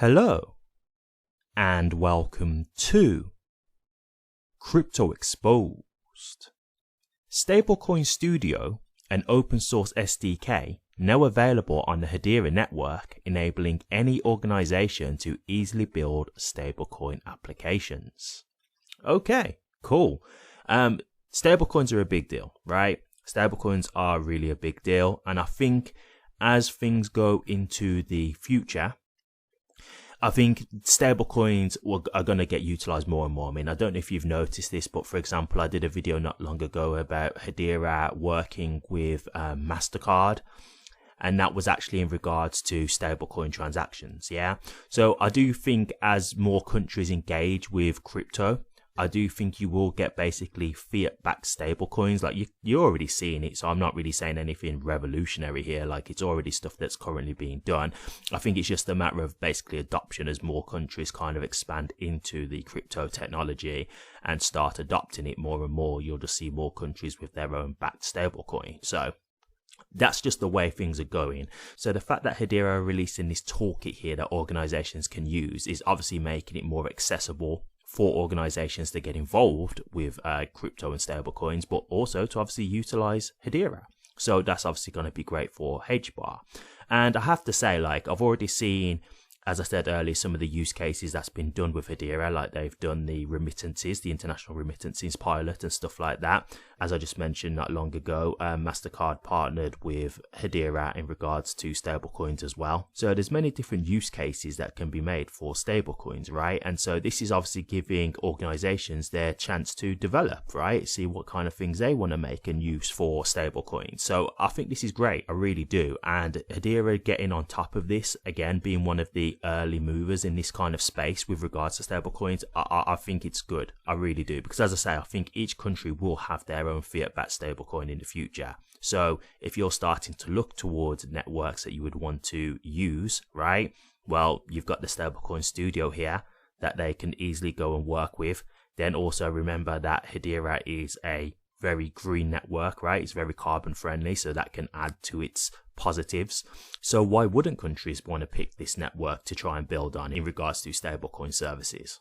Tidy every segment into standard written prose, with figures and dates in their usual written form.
Hello and welcome to Crypto Exposed. Stablecoin Studio, an open source SDK now available on the Hedera network, enabling any organization to easily build stablecoin applications. Okay, cool. Stablecoins are a big deal, right? Stablecoins are really a big deal, and I think as things go into the future, I think stablecoins are going to get utilized more and more. I mean, I don't know if you've noticed this, but for example, I did a video not long ago about Hedera working with MasterCard, and that was actually in regards to stablecoin transactions. Yeah. So I do think as more countries engage with crypto, I do think you will get basically fiat-backed stablecoins. Like you're already seeing it, so I'm not really saying anything revolutionary here. Like it's already stuff that's currently being done. I think it's just a matter of basically adoption as more countries kind of expand into the crypto technology and start adopting it more and more. You'll just see more countries with their own backed stablecoin. So that's just the way things are going. So the fact that Hedera are releasing this toolkit here that organizations can use is obviously making it more accessible for organizations to get involved with crypto and stablecoins, but also to obviously utilize Hedera. So that's obviously going to be great for HBAR. And I have to say, like, I've already seen, as I said earlier, some of the use cases that's been done with Hedera, like they've done the remittances, the international remittances pilot and stuff like that. As I just mentioned not long ago, MasterCard partnered with Hedera in regards to stablecoins as well. So there's many different use cases that can be made for stablecoins, right? And so this is obviously giving organizations their chance to develop, right? See what kind of things they want to make and use for stablecoins. So I think this is great. I really do. And Hedera getting on top of this, again, being one of the early movers in this kind of space with regards to stablecoins, I think it's good. I really do. Because as I say, I think each country will have their own fiat-backed stablecoin in the future. So if you're starting to look towards networks that you would want to use, right? Well, you've got the Stablecoin Studio here that they can easily go and work with. Then also remember that Hedera is a very green network, right? It's very carbon friendly, so that can add to its positives. So why wouldn't countries want to pick this network to try and build on in regards to stablecoin services?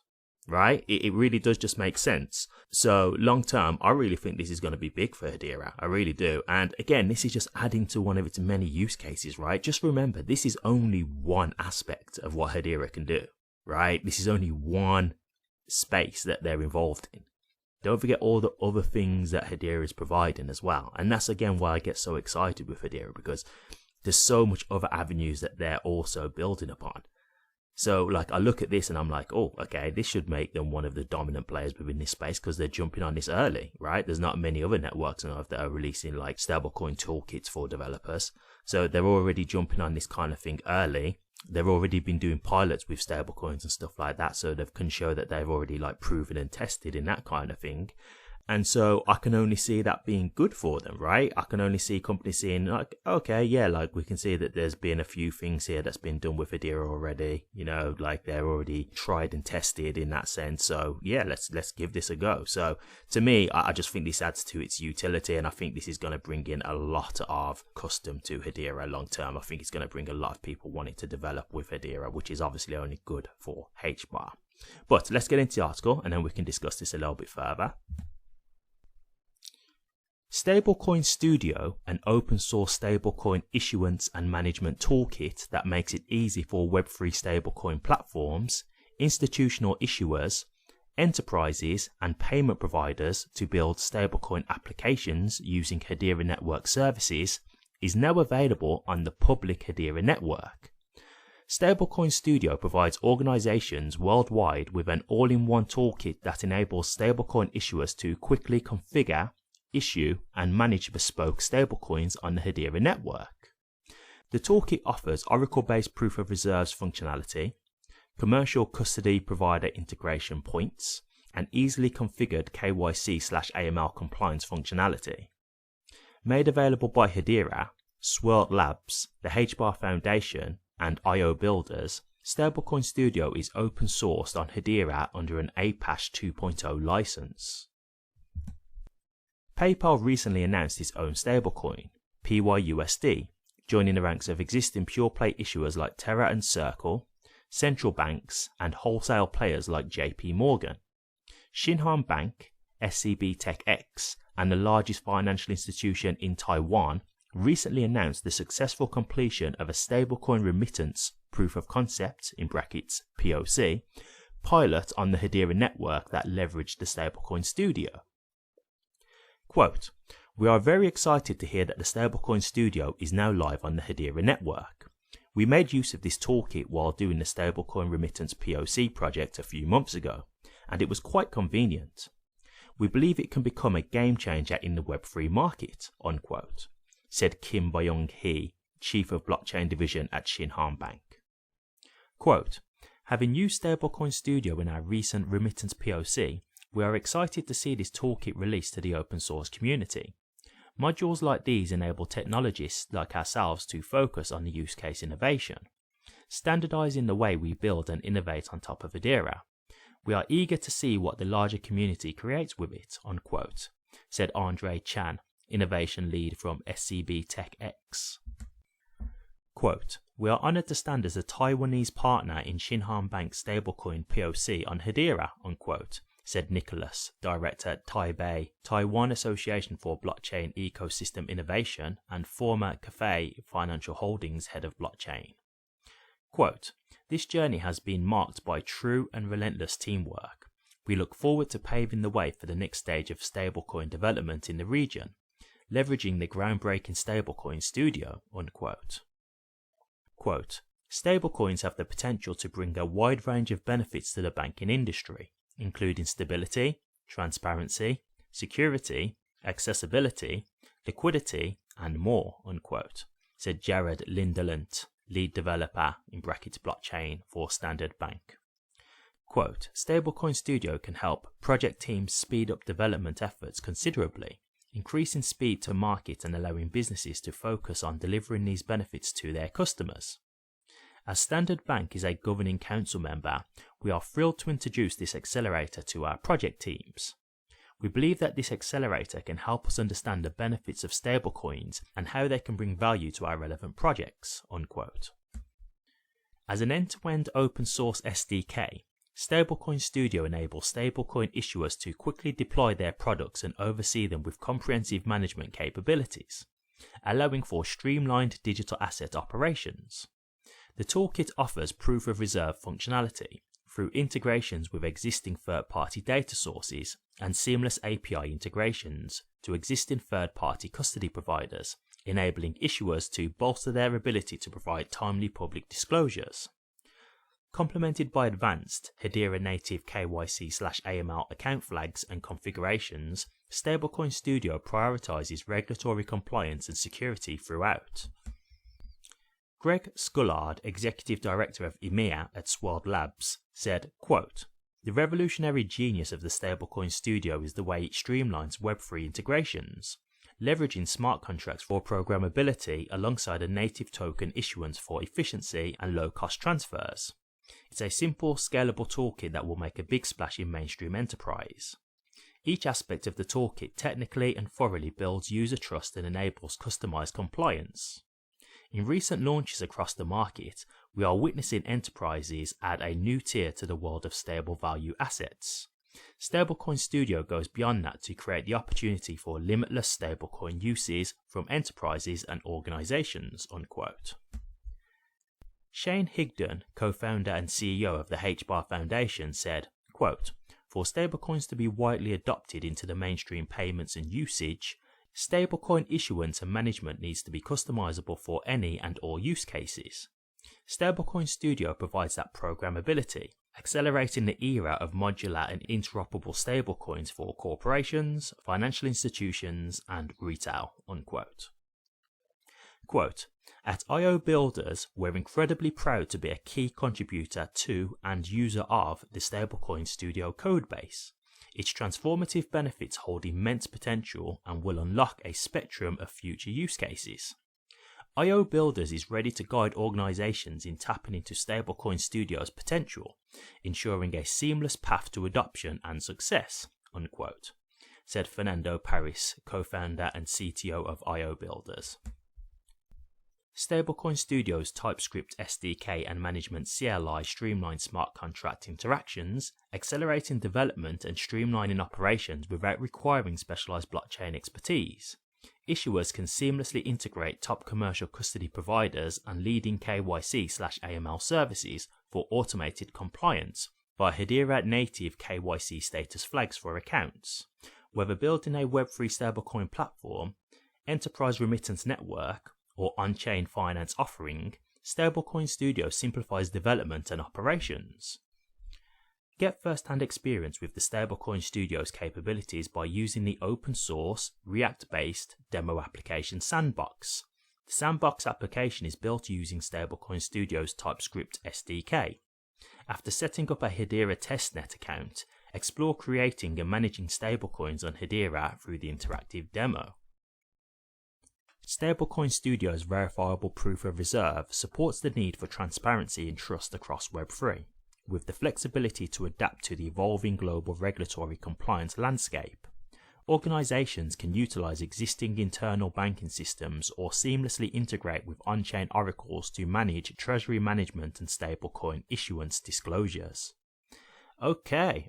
Right? It really does just make sense. So long term, I really think this is going to be big for Hedera. I really do. And again, this is just adding to one of its many use cases, right? Just remember, this is only one aspect of what Hedera can do, right? This is only one space that they're involved in. Don't forget all the other things that Hedera is providing as well. And that's again why I get so excited with Hedera, because there's so much other avenues that they're also building upon. So like I look at this and I'm like, oh, okay, this should make them one of the dominant players within this space because they're jumping on this early, right? There's not many other networks that are releasing like stablecoin toolkits for developers. So they're already jumping on this kind of thing early. They've already been doing pilots with stablecoins and stuff like that. So they can show that they've already like proven and tested in that kind of thing. And so I can only see that being good for them, right? I can only see companies saying like, okay, yeah, like we can see that there's been a few things here that's been done with Hedera already, you know, like they're already tried and tested in that sense. So yeah, let's give this a go. So to me, I just think this adds to its utility, and I think this is going to bring in a lot of custom to Hedera long term. I think it's going to bring a lot of people wanting to develop with Hedera, which is obviously only good for HBAR. But let's get into the article and then we can discuss this a little bit further. Stablecoin Studio, an open source stablecoin issuance and management toolkit that makes it easy for Web3 stablecoin platforms, institutional issuers, enterprises, and payment providers to build stablecoin applications using Hedera network services, is now available on the public Hedera network. Stablecoin Studio provides organizations worldwide with an all-in-one toolkit that enables stablecoin issuers to quickly configure, issue and manage bespoke stablecoins on the Hedera network. The toolkit offers Oracle-based proof of reserves functionality, commercial custody provider integration points, and easily configured KYC/AML compliance functionality. Made available by Hedera, Swirl Labs, the HBAR Foundation, and IO Builders, Stablecoin Studio is open sourced on Hedera under an APASH 2.0 license. PayPal recently announced its own stablecoin, PYUSD, joining the ranks of existing pure play issuers like Terra and Circle, central banks, and wholesale players like JP Morgan. Shinhan Bank, SCB Tech X, and the largest financial institution in Taiwan recently announced the successful completion of a stablecoin remittance proof of concept (POC) pilot on the Hedera network that leveraged the stablecoin studio. Quote, "We are very excited to hear that the stablecoin studio is now live on the Hedera network. We made use of this toolkit while doing the stablecoin remittance POC project a few months ago, and it was quite convenient. We believe it can become a game changer in the Web3 market," unquote, said Kim Byung-hee, Chief of Blockchain Division at Shinhan Bank. Quote, "Having used Stablecoin Studio in our recent remittance POC, we are excited to see this toolkit released to the open source community. Modules like these enable technologists like ourselves to focus on the use case innovation, standardizing the way we build and innovate on top of Hedera. We are eager to see what the larger community creates with it," unquote, said Andre Chan, Innovation Lead from SCB Tech X. Quote, "We are honored to stand as a Taiwanese partner in Shinhan Bank's stablecoin POC on Hedera," unquote, said Nicholas, Director at Taipei, Taiwan Association for Blockchain Ecosystem Innovation and former Cathay Financial Holdings Head of Blockchain. Quote, "This journey has been marked by true and relentless teamwork. We look forward to paving the way for the next stage of stablecoin development in the region, leveraging the groundbreaking stablecoin studio," unquote. Quote, "Stablecoins have the potential to bring a wide range of benefits to the banking industry, including stability, transparency, security, accessibility, liquidity, and more," unquote, said Jared Lindelant, Lead Developer (blockchain) for Standard Bank. Quote, "Stablecoin Studio can help project teams speed up development efforts considerably, increasing speed to market and allowing businesses to focus on delivering these benefits to their customers. As Standard Bank is a governing council member, we are thrilled to introduce this accelerator to our project teams. We believe that this accelerator can help us understand the benefits of stablecoins and how they can bring value to our relevant projects," unquote. As an end-to-end open source SDK, Stablecoin Studio enables stablecoin issuers to quickly deploy their products and oversee them with comprehensive management capabilities, allowing for streamlined digital asset operations. The toolkit offers proof of reserve functionality through integrations with existing third-party data sources and seamless API integrations to existing third-party custody providers, enabling issuers to bolster their ability to provide timely public disclosures. Complemented by advanced Hedera native KYC/AML account flags and configurations, Stablecoin Studio prioritizes regulatory compliance and security throughout. Greg Scullard, Executive Director of EMEA at Swirled Labs, said, quote, "The revolutionary genius of the Stablecoin Studio is the way it streamlines Web3 integrations, leveraging smart contracts for programmability alongside a native token issuance for efficiency and low-cost transfers. It's a simple, scalable toolkit that will make a big splash in mainstream enterprise. Each aspect of the toolkit technically and thoroughly builds user trust and enables customized compliance. In recent launches across the market, we are witnessing enterprises add a new tier to the world of stable value assets. Stablecoin Studio goes beyond that to create the opportunity for limitless stablecoin uses from enterprises and organizations," unquote. Shane Higdon, co-founder and CEO of the HBAR Foundation, said, quote, "For stablecoins to be widely adopted into the mainstream payments and usage, stablecoin issuance and management needs to be customizable for any and all use cases. Stablecoin Studio provides that programmability, accelerating the era of modular and interoperable stablecoins for corporations, financial institutions, and retail," unquote. Quote, "At IO Builders, we're incredibly proud to be a key contributor to and user of the Stablecoin Studio codebase. Its transformative benefits hold immense potential and will unlock a spectrum of future use cases. IO Builders is ready to guide organizations in tapping into Stablecoin Studio's potential, ensuring a seamless path to adoption and success," unquote, said Fernando Paris, co-founder and CTO of IO Builders. Stablecoin Studio's TypeScript SDK and management CLI streamline smart contract interactions, accelerating development and streamlining operations without requiring specialized blockchain expertise. Issuers can seamlessly integrate top commercial custody providers and leading KYC/AML services for automated compliance via Hedera native KYC status flags for accounts. Whether building a Web3 stablecoin platform, enterprise remittance network, or on-chain finance offering, Stablecoin Studio simplifies development and operations. Get first-hand experience with the Stablecoin Studio's capabilities by using the open-source, React-based demo application Sandbox. The Sandbox application is built using Stablecoin Studio's TypeScript SDK. After setting up a Hedera testnet account, explore creating and managing stablecoins on Hedera through the interactive demo. Stablecoin Studio's verifiable proof of reserve supports the need for transparency and trust across Web3, with the flexibility to adapt to the evolving global regulatory compliance landscape. Organizations can utilize existing internal banking systems or seamlessly integrate with on-chain oracles to manage treasury management and stablecoin issuance disclosures. Okay,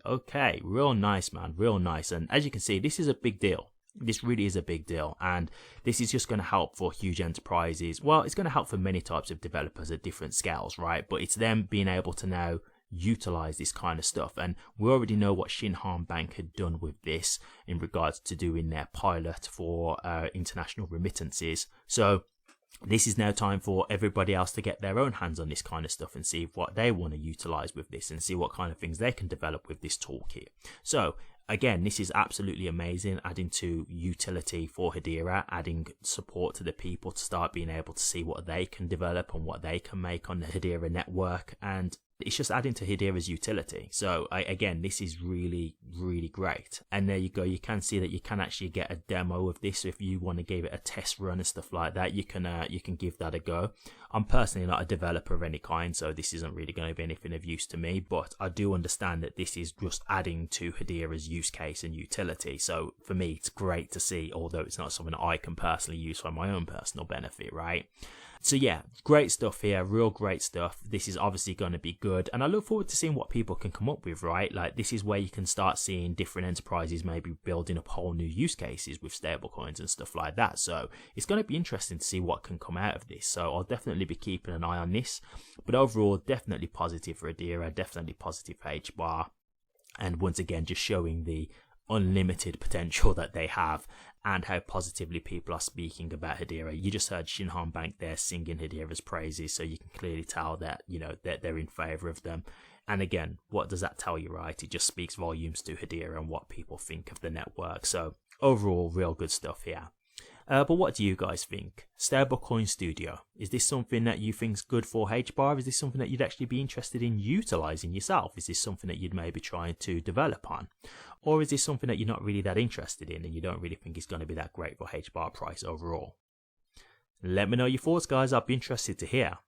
real nice, man, real nice. And as you can see, this is a big deal. This really is a big deal, and this is just going to help for huge enterprises. Well, it's going to help for many types of developers at different scales, right? But it's them being able to now utilize this kind of stuff, and we already know what Shinhan Bank had done with this in regards to doing their pilot for international remittances. So this is now time for everybody else to get their own hands on this kind of stuff and see what they want to utilize with this and see what kind of things they can develop with this toolkit. So again, this is absolutely amazing, adding to utility for Hedera, adding support to the people to start being able to see what they can develop and what they can make on the Hedera network, and it's just adding to Hedera's utility. So again, this is really, really great. And there you go, you can see that you can actually get a demo of this. If you want to give it a test run and stuff like that, you can give that a go. I'm personally not a developer of any kind, so this isn't really going to be anything of use to me, but I do understand that this is just adding to Hedera's use case and utility. So for me, it's great to see, although it's not something that I can personally use for my own personal benefit, right? So yeah, great stuff here, real great stuff. This is obviously going to be good, and I look forward to seeing what people can come up with, right? Like, this is where you can start seeing different enterprises maybe building up whole new use cases with stablecoins and stuff like that. So it's going to be interesting to see what can come out of this. So I'll definitely be keeping an eye on this, but overall, definitely positive for Hedera, definitely positive for HBAR, and once again, just showing the unlimited potential that they have and how positively people are speaking about Hedera. You just heard Shinhan Bank there singing Hedera's praises, so you can clearly tell that, you know, that they're in favor of them. And again, what does that tell you, right? It just speaks volumes to Hedera and what people think of the network. So overall, real good stuff here. But what do you guys think? Stablecoin Studio, is this something that you think is good for HBAR? Is this something that you'd actually be interested in utilizing yourself? Is this something that you'd maybe try to develop on? Or is this something that you're not really that interested in and you don't really think is going to be that great for HBAR price overall? Let me know your thoughts, guys. I'd be interested to hear.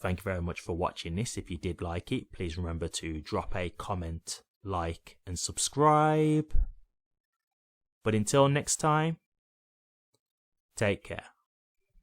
Thank you very much for watching this. If you did like it, please remember to drop a comment, like, and subscribe. But until next time, take care.